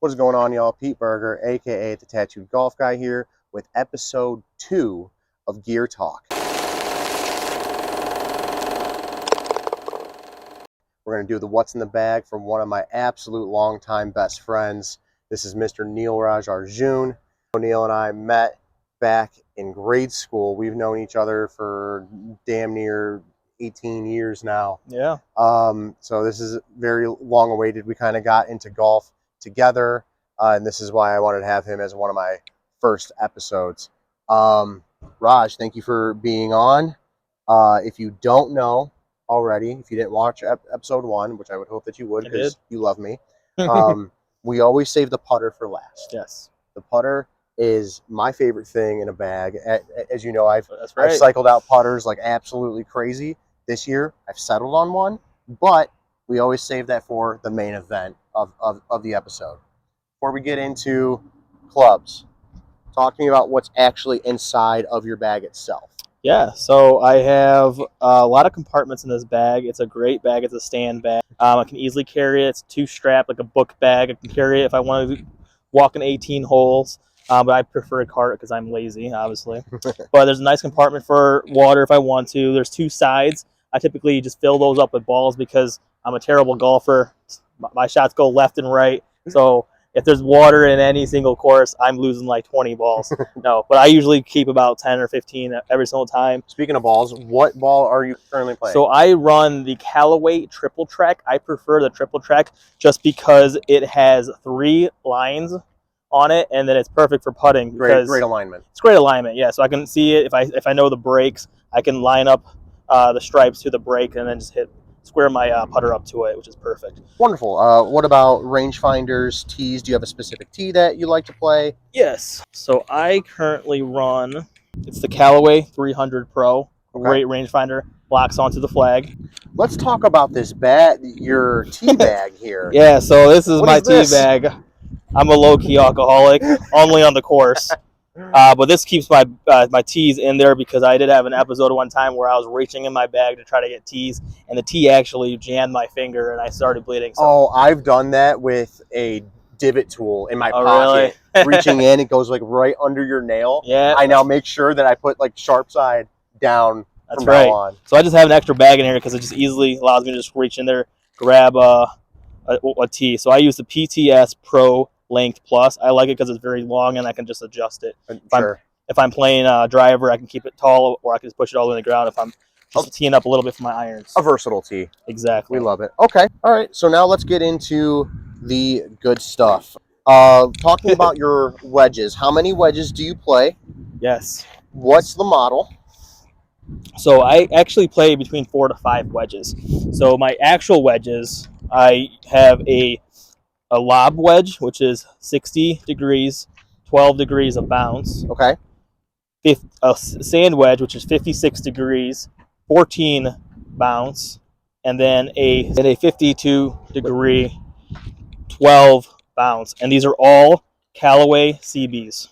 What is going on, y'all? Pete Berger, aka the Tattooed Golf Guy, here with episode 2 of Gear Talk. We're going to do the what's in the bag from one of my absolute longtime best friends. This is Mr. Neil Raj Arjun. Neil and I met back in grade school. We've known each other for damn near 18 years now. Yeah. So this is very long awaited. We kind of got into golf together, and this is why I wanted to have him as one of my first episodes. Raj, thank you for being on. If you don't know already, if you didn't watch episode 1, which I would hope that you would because you love me, we always save the putter for last. Yes. The putter is my favorite thing in a bag. As you know, I've right. cycled out putters like absolutely crazy. This year, I've settled on one, but we always save that for the main event of the episode. Before we get into clubs, talk to me about what's actually inside of your bag itself. Yeah, so I have a lot of compartments in this bag. It's a great bag. It's a stand bag. I can easily carry it. It's 2-strap, like a book bag. I can carry it if I want to walk in 18 holes. But I prefer a cart because I'm lazy, obviously. But there's a nice compartment for water if I want to. There's 2 sides. I typically just fill those up with balls because I'm a terrible golfer. My shots go left and right. So if there's water in any single course, I'm losing like 20 balls. No, but I usually keep about 10 or 15 every single time. Speaking of balls, what ball are you currently playing? So I run the Callaway Triple Track. I prefer the Triple Track just because it has 3 lines on it, and then it's perfect for putting. Great alignment. It's great alignment, yeah. So I can see it. If I know the breaks, I can line up the stripes to the break and then just square my putter up to it, which is perfect. Wonderful. What about rangefinders, tees? Do you have a specific tee that you like to play? Yes. So I currently run, it's the Callaway 300 Pro. Okay. Great rangefinder. Locks onto the flag. Let's talk about this your tee bag here. Yeah, so this is my tee bag. I'm a low-key alcoholic, only on the course. But this keeps my tees in there because I did have an episode one time where I was reaching in my bag to try to get tees, and the tee actually jammed my finger, and I started bleeding. So. Oh, I've done that with a divot tool in my pocket. Really? Reaching in, it goes like right under your nail. Yeah. I now make sure that I put like sharp side down. That's from right. now on. So I just have an extra bag in here because it just easily allows me to just reach in there, grab a tee. So I use the PTS Pro Length Plus. I like it because it's very long and I can just adjust it. If I'm playing driver, I can keep it tall, or I can just push it all the way in the ground if I'm just teeing up a little bit for my irons. A versatile tee. Exactly. We love it. Okay. All right. So now let's get into the good stuff. Talking about your wedges. How many wedges do you play? Yes. What's the model? So I actually play between 4 to 5 wedges. So my actual wedges, I have a lob wedge, which is 60 degrees, 12 degrees of bounce. Okay. A sand wedge, which is 56 degrees, 14 bounce, and then a 52 degree, 12 bounce. And these are all Callaway CBs.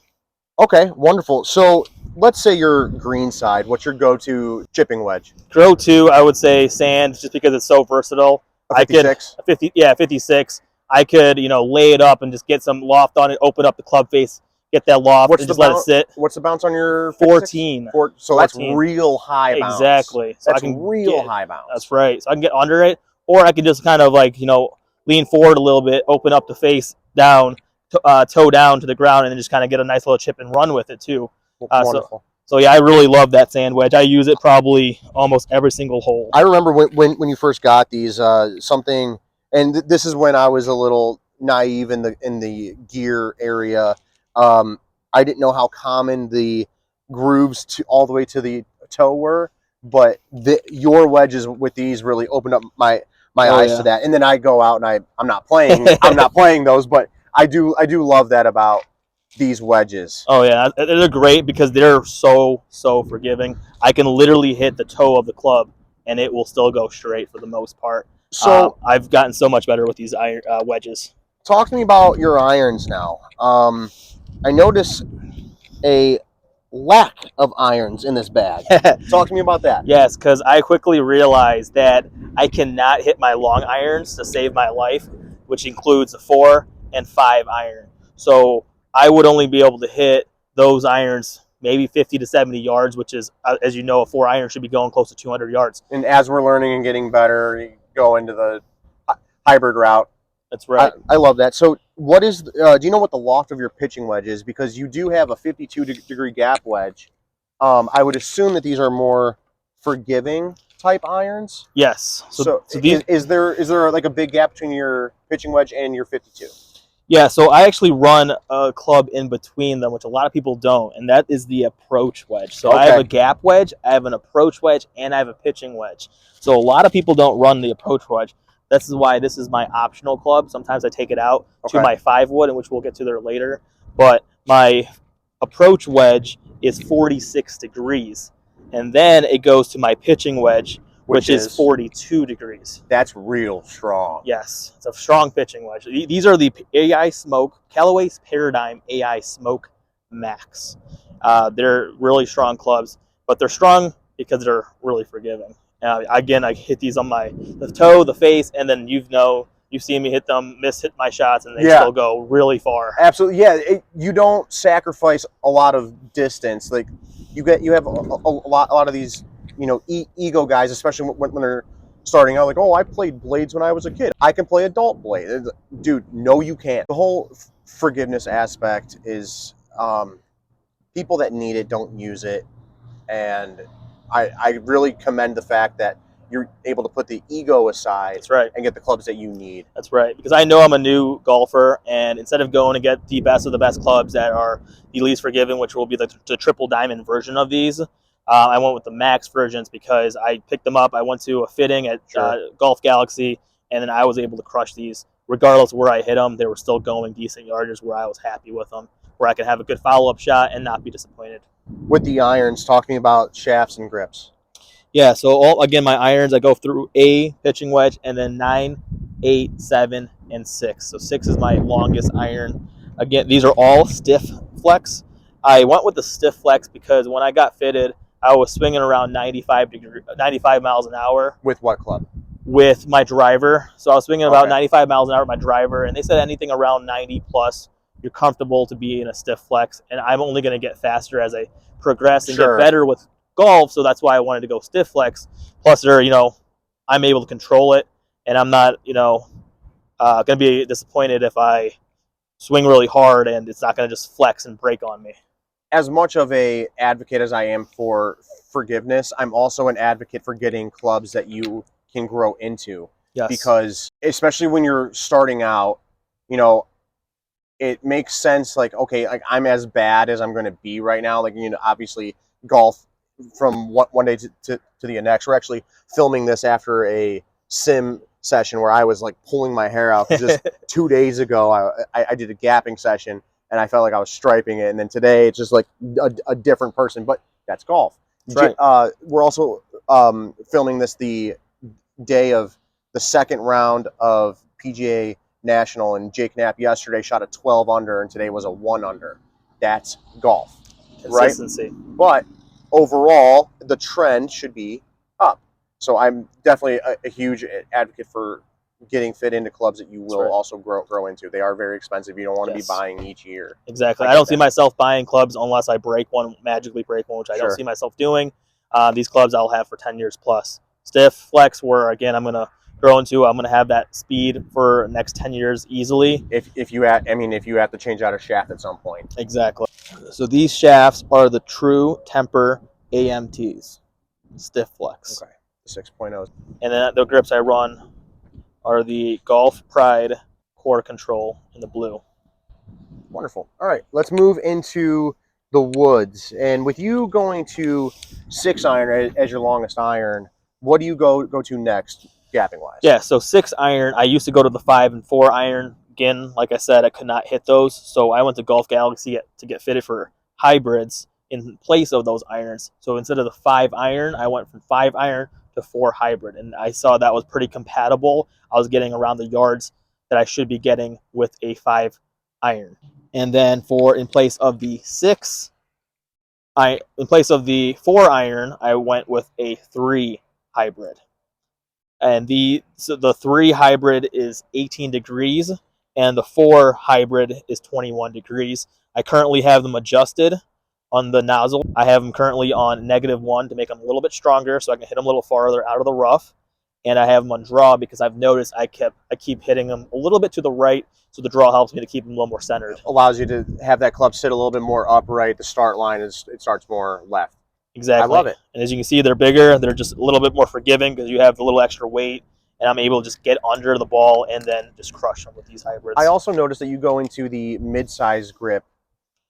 Okay, wonderful. So let's say your green side. What's your go-to chipping wedge? Go-to, I would say sand, just because it's so versatile. A 56? 56. I could, lay it up and just get some loft on it, open up the club face, get that loft, and just let it sit. What's the bounce on your 14? So 14. That's real high bounce. Exactly. So that's real high bounce. That's right. So I can get under it, or I can just kind of lean forward a little bit, open up the face down, toe down to the ground, and then just kind of get a nice little chip and run with it too. Wonderful. So yeah, I really love that sand wedge. I use it probably almost every single hole. I remember when you first got these, and this is when I was a little naive in the gear area. I didn't know how common the grooves all the way to the toe were, but your wedges with these really opened up my eyes to that. And then I go out and I'm not playing those, but I do love that about these wedges. Oh yeah, they're great because they're so forgiving. I can literally hit the toe of the club and it will still go straight for the most part. So I've gotten so much better with these wedges. Talk to me about your irons now. I notice a lack of irons in this bag. Talk to me about that. Yes, because I quickly realized that I cannot hit my long irons to save my life, which includes the 4 and 5 iron. So I would only be able to hit those irons maybe 50 to 70 yards, which is, as you know, a 4 iron should be going close to 200 yards. And as we're learning and getting better, you go into the hybrid route. That's right. I love that. So what is, do you know what the loft of your pitching wedge is? Because you do have a 52-degree gap wedge. I would assume that these are more forgiving type irons. Yes. So these, is there like a big gap between your pitching wedge and your 52? Yeah, so I actually run a club in between them, which a lot of people don't, and that is the approach wedge. So I have a gap wedge, I have an approach wedge, and I have a pitching wedge. So a lot of people don't run the approach wedge. This is why this is my optional club. Sometimes I take it out to my 5-wood, and which we'll get to there later. But my approach wedge is 46 degrees, and then it goes to my pitching wedge, which is 42 degrees. That's real strong. Yes, it's a strong pitching wedge. These are the AI Smoke, Callaway's Paradigm AI Smoke Max. They're really strong clubs, but they're strong because they're really forgiving. Again, I hit these on the toe, the face, and then you've seen me hit them, hit my shots, and they still go really far. Absolutely, yeah. You don't sacrifice a lot of distance. Like you have a lot of these, ego guys, especially when they're starting out. Like, oh, I played blades when I was a kid. I can play adult blade. Dude, no, you can't. The whole forgiveness aspect is people that need it don't use it, and I really commend the fact that you're able to put the ego aside. That's right. And get the clubs that you need. That's right. Because I know I'm a new golfer, and instead of going to get the best of the best clubs that are the least forgiving, which will be the triple diamond version of these, I went with the max versions because I picked them up. I went to a fitting at Golf Galaxy, and then I was able to crush these. Regardless of where I hit them, they were still going decent yardage where I was happy with them, where I could have a good follow-up shot and not be disappointed. With the irons, talking about shafts and grips. Yeah, so again, my irons, I go through a pitching wedge and then 9, 8, 7, and 6. So 6 is my longest iron. Again, these are all stiff flex. I went with the stiff flex because when I got fitted, I was swinging around 95 miles an hour. With what club? With my driver. So I was swinging about 95 miles an hour with my driver, and they said anything around 90 plus, you're comfortable to be in a stiff flex. And I'm only going to get faster as I progress and get better with golf, so that's why I wanted to go stiff flex. Plus, I'm able to control it, and I'm not, going to be disappointed if I swing really hard and it's not going to just flex and break on me. As much of a advocate as I am for forgiveness, I'm also an advocate for getting clubs that you can grow into. Yes. Because especially when you're starting out, it makes sense. Like, okay, like I'm as bad as I'm going to be right now. Like, obviously golf from one day to the next. We're actually filming this after a sim session where I was like pulling my hair out. Just 2 days ago, I did a gapping session and I felt like I was striping it. And then today it's just like a different person, but that's golf. That's right. We're also filming this the day of the second round of PGA National, and Jake Knapp yesterday shot a 12 under and today was a 1 under. That's golf. Consistency. Right? But overall, the trend should be up. So I'm definitely a huge advocate for getting fit into clubs that you will also grow into. They are very expensive. You don't want to be buying each year. Exactly. I don't see myself buying clubs unless I magically break one, which I don't see myself doing. These clubs I'll have for 10 years plus. Stiff flex, where again I'm going to grow into. I'm going to have that speed for the next 10 years easily. If you have to change out a shaft at some point. Exactly. So these shafts are the True Temper AMTs, stiff flex. Okay. The 6.0. And then the grips I run are the Golf Pride Core Control in the blue. Wonderful. All right, let's move into the woods. And with you going to 6 iron as your longest iron, what do you go to next, gapping wise? Yeah, so 6 iron. I used to go to the 5 and 4 iron. Again, like I said, I could not hit those, so I went to Golf Galaxy to get fitted for hybrids in place of those irons. So instead of the 5 iron, I went from 5 iron to 4 hybrid, and I saw that was pretty compatible. I was getting around the yards that I should be getting with a 5 iron. And then in place of the 4 iron, I went with a 3 hybrid. And the 3 hybrid is 18 degrees, and the 4 hybrid is 21 degrees. I currently have them adjusted on the nozzle. I have them currently on -1 to make them a little bit stronger so I can hit them a little farther out of the rough. And I have them on draw because I've noticed I keep hitting them a little bit to the right, so the draw helps me to keep them a little more centered. Allows you to have that club sit a little bit more upright. The start line it starts more left. Exactly. I love it. And as you can see, they're bigger. They're just a little bit more forgiving because you have a little extra weight, and I'm able to just get under the ball and then just crush them with these hybrids. I also noticed that you go into the mid-size grip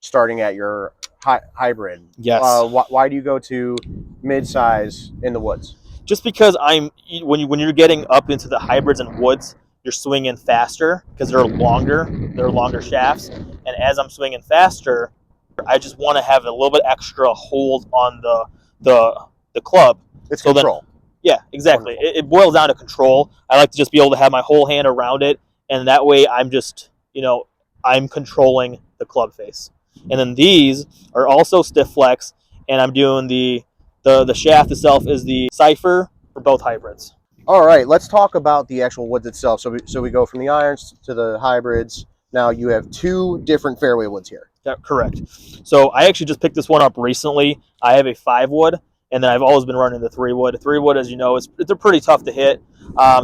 starting at your hybrid. Yes. Why do you go to mid-size in the woods? Just because when you're getting up into the hybrids and woods, you're swinging faster because they're longer shafts, and as I'm swinging faster, I just want to have a little bit extra hold on the club. It's so control. Yeah, exactly. It boils down to control. I like to just be able to have my whole hand around it, and that way I'm just, I'm controlling the club face. And then these are also stiff flex, and I'm doing the shaft itself is the cipher for both hybrids. All right, let's talk about the actual woods itself. So we go from the irons to the hybrids. Now you have 2 different fairway woods here. Yeah, correct. So I actually just picked this one up recently. I have a 5 wood, and then I've always been running the 3 wood. 3 wood, as you know, they're pretty tough to hit.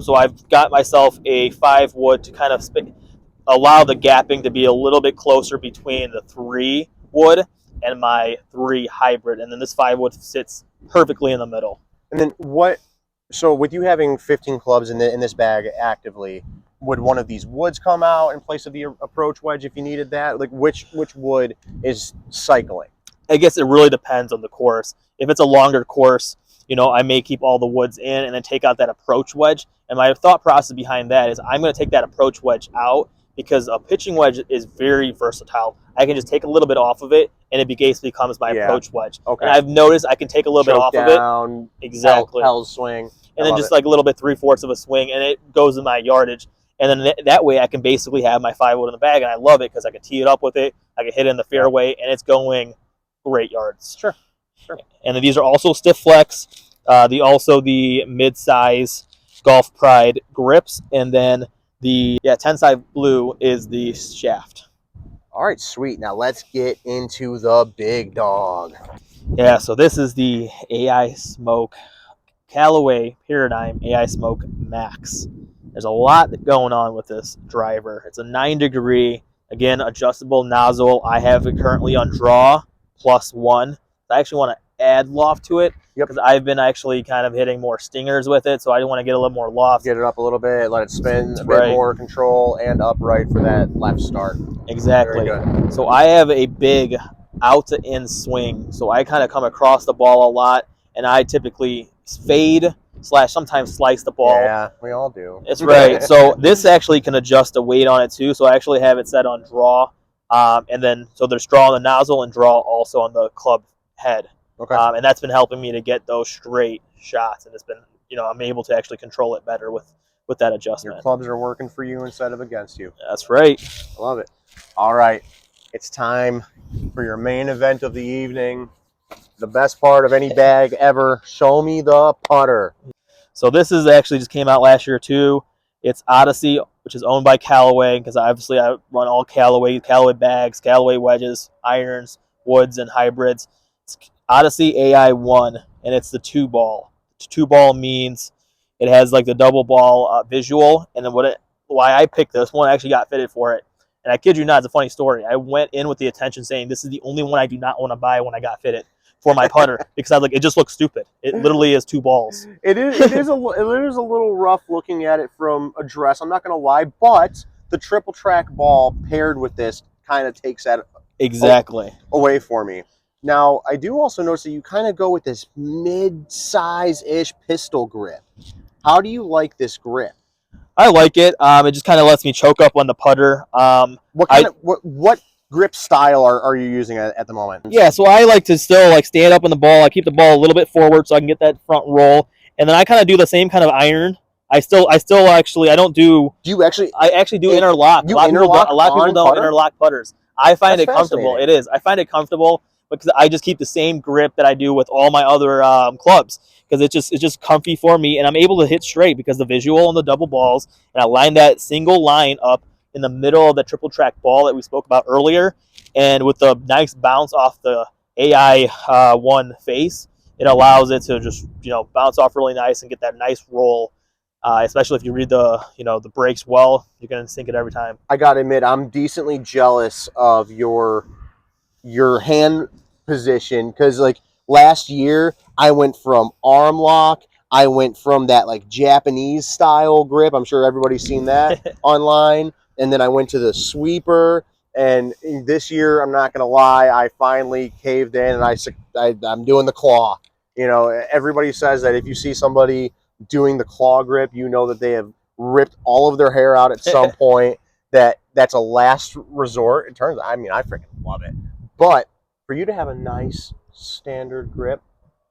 So I've got myself a 5 wood to kind of allow the gapping to be a little bit closer between the 3 wood and my 3 hybrid, and then this 5 wood sits perfectly in the middle. And then so with you having 15 clubs in this bag actively, would one of these woods come out in place of the approach wedge if you needed that? Like which wood is cycling? I guess it really depends on the course. If it's a longer course, I may keep all the woods in and then take out that approach wedge. And my thought process behind that is I'm going to take that approach wedge out because a pitching wedge is very versatile. I can just take a little bit off of it, and it basically becomes my approach wedge. Okay. And I've noticed I can take a little bit off of it. Exactly. Hell's swing. And then just like a little bit 3/4 of a swing, and it goes in my yardage. And then that way I can basically have my 5 wood in the bag, and I love it because I can tee it up with it. I can hit it in the fairway, and it's going great yards. Sure. And then these are also stiff flex. The mid-size Golf Pride grips, and then the Tensai Blue is the shaft. All right, sweet. Now let's get into the big dog. Yeah, so this is the AI Smoke Callaway Paradigm AI Smoke Max. There's a lot going on with this driver. It's a 9-degree, again, adjustable nozzle. I have it currently on draw +1. I actually want to add loft to it because I've been actually kind of hitting more stingers with it, so I want to get a little more loft. Get it up a little bit, let it spin, a bit more control, and upright for that left start. Exactly. Very good. So I have a big out-to-in swing, so I kind of come across the ball a lot, and I typically fade / sometimes slice the ball. Yeah, we all do. It's right. So this actually can adjust the weight on it too. So I actually have it set on draw, and then so there's draw on the nozzle and draw also on the club head. Okay. And that's been helping me to get those straight shots, and it's been I'm able to actually control it better with that adjustment. Your clubs are working for you instead of against you. That's right. I love it. All right, it's time for your main event of the evening. The best part of any bag ever. Show me the putter. So this is actually just came out last year too. It's Odyssey, which is owned by Callaway, because obviously I run all Callaway bags, Callaway wedges, irons, woods, and hybrids. It's Odyssey AI1, and it's the 2-ball. 2-ball means it has like the double ball visual, and then why I picked this one, I actually got fitted for it. And I kid you not, it's a funny story. I went in with the intention saying this is the only one I do not want to buy when I got fitted for my putter because it just looks stupid. It literally is 2 balls. It is a little rough looking at it from address. I'm not going to lie, but the triple track ball paired with this kind of takes that exactly away for me. Now, I do also notice that you kind of go with this mid-size-ish pistol grip. How do you like this grip? I like it. It just kind of lets me choke up on the putter. What grip style are you using at the moment? Yeah, so I like to still stand up on the ball. I keep the ball a little bit forward so I can get that front roll, and then I kind of do the same kind of iron. I don't do. Do you actually? I actually do interlock. A lot of people don't interlock putters. I find it comfortable. It is. I find it comfortable because I just keep the same grip that I do with all my other clubs because it's just comfy for me, and I'm able to hit straight because the visual on the double balls, and I line that single line up in the middle of the triple track ball that we spoke about earlier, and with the nice bounce off the AI one face, it allows it to just bounce off really nice and get that nice roll. Especially if you read the brakes well, you're gonna sink it every time. I gotta admit, I'm decently jealous of your hand position, because like last year I went from arm lock, I went from that like Japanese style grip. I'm sure everybody's seen that online, and then I went to the sweeper. And this year, I'm not gonna lie, I finally caved in, and I'm doing the claw. Everybody says that if you see somebody doing the claw grip, you know that they have ripped all of their hair out at some point. That's a last resort. It turns out, I mean, I freaking love it. But for you to have a nice standard grip,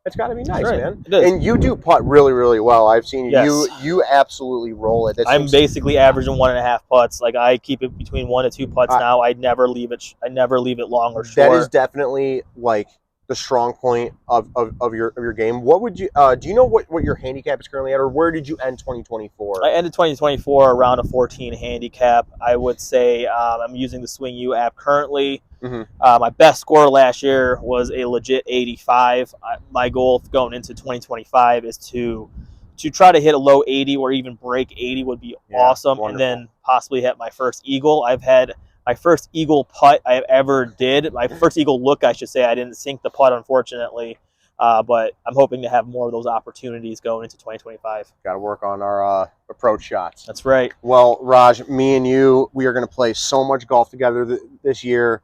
it's got to be nice, Right. man. It is. And you do putt really, really well. I've seen you. Yes. You absolutely roll it. I'm basically averaging 1.5 putts. Like I keep it between 1 to 2 putts now. I never leave it. I never leave it long or short. That is definitely like the strong point of your game. What would you do you know what your handicap is currently at, or where did you end 2024? I ended 2024 around a 14 handicap. I would say I'm using the Swing U app currently. Mm-hmm. My best score last year was a legit 85. My goal going into 2025 is to try to hit a low 80 or even break 80 would be awesome. Wonderful. And then possibly hit my first eagle. I've had my first eagle putt I ever did. My first eagle look, I should say. I didn't sink the putt, unfortunately. But I'm hoping to have more of those opportunities going into 2025. Got to work on our approach shots. That's right. Well, Raj, me and you, we are going to play so much golf together this year.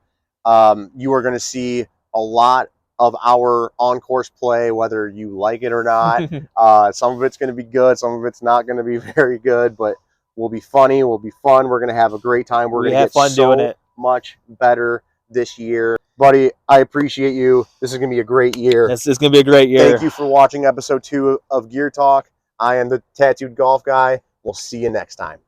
You are going to see a lot of our on-course play, whether you like it or not. Some of it's going to be good. Some of it's not going to be very good, but we'll be funny. We'll be fun. We're going to have a great time. We're going to get fun doing it. Much better this year. Buddy, I appreciate you. This is going to be a great year. This is going to be a great year. Thank you for watching episode 2 of Gear Talk. I am the Tattooed Golf Guy. We'll see you next time.